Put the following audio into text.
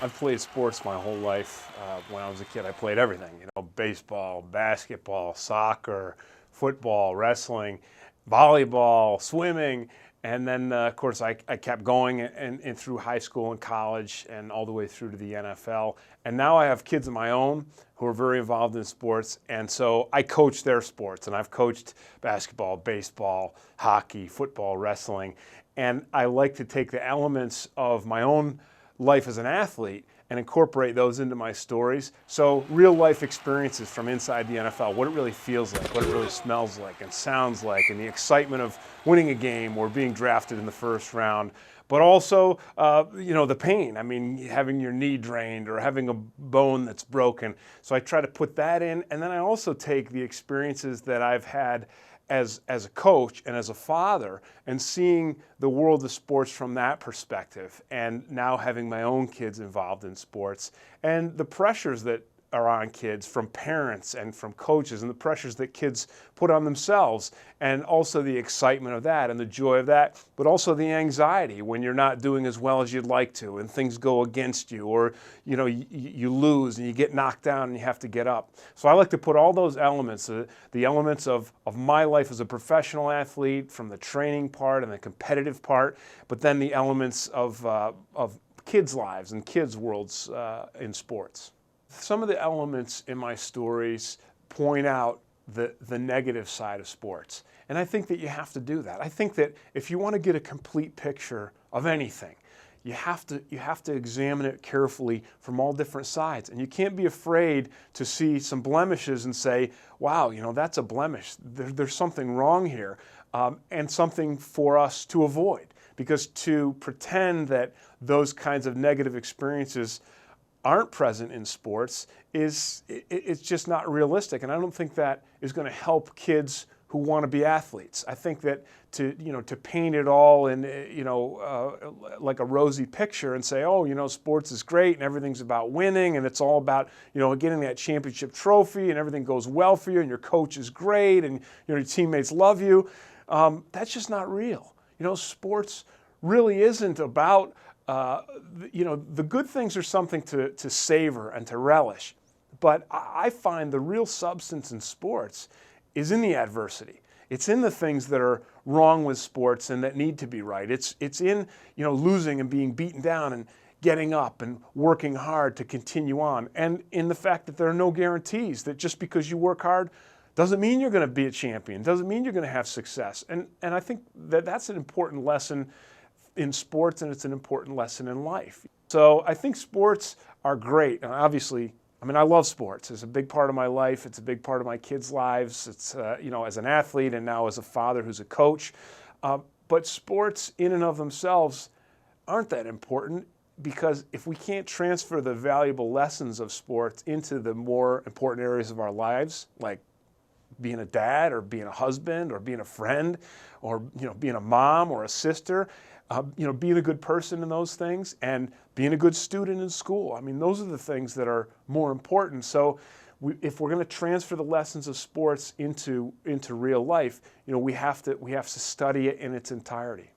I've played sports my whole life. When I was a kid, I played everything, baseball, basketball, soccer, football, wrestling, volleyball, swimming. And then, of course, I kept going and through high school and college and all the way through to the NFL. And now I have kids of my own who are very involved in sports. And so I coach their sports. And I've coached basketball, baseball, hockey, football, wrestling. And I like to take the elements of my own life as an athlete and incorporate those into my stories. So real life experiences from inside the NFL, what it really feels like, what it really smells like and sounds like, and the excitement of winning a game or being drafted in the first round. But also, the pain. I mean, having your knee drained or having a bone that's broken. So I try to put that in. And then I also take the experiences that I've had as a coach and as a father, and seeing the world of sports from that perspective, and now having my own kids involved in sports, and the pressures that are on kids from parents and from coaches, and the pressures that kids put on themselves, and also the excitement of that and the joy of that, but also the anxiety when you're not doing as well as you'd like to and things go against you, or you lose and you get knocked down and you have to get up. So I like to put all those elements, the elements of my life as a professional athlete, from the training part and the competitive part, but then the elements of kids' lives and kids' worlds in sports. Some of the elements in my stories point out the negative side of sports. And I think that you have to do that. I think that if you want to get a complete picture of anything, you have to examine it carefully from all different sides. And you can't be afraid to see some blemishes and say, wow, that's a blemish. There's something wrong here, and something for us to avoid. Because to pretend that those kinds of negative experiences aren't present in sports it's just not realistic, and I don't think that is going to help kids who want to be athletes. I think that to paint it all in like a rosy picture and say, oh, sports is great and everything's about winning and it's all about getting that championship trophy and everything goes well for you and your coach is great and your teammates love you, that's just not real. Sports really isn't about the good things are something to savor and to relish. But I find the real substance in sports is in the adversity. It's in the things that are wrong with sports and that need to be right. It's in losing and being beaten down and getting up and working hard to continue on. And in the fact that there are no guarantees that just because you work hard doesn't mean you're going to be a champion, doesn't mean you're going to have success. And I think that that's an important lesson in sports, and it's an important lesson in life. So I think sports are great. And obviously, I love sports. It's a big part of my life. It's a big part of my kids' lives. It's, as an athlete and now as a father who's a coach. But sports in and of themselves aren't that important, because if we can't transfer the valuable lessons of sports into the more important areas of our lives, like being a dad or being a husband or being a friend or being a mom or a sister, being a good person in those things and being a good student in school. Those are the things that are more important. So if we're going to transfer the lessons of sports into real life, we have to study it in its entirety.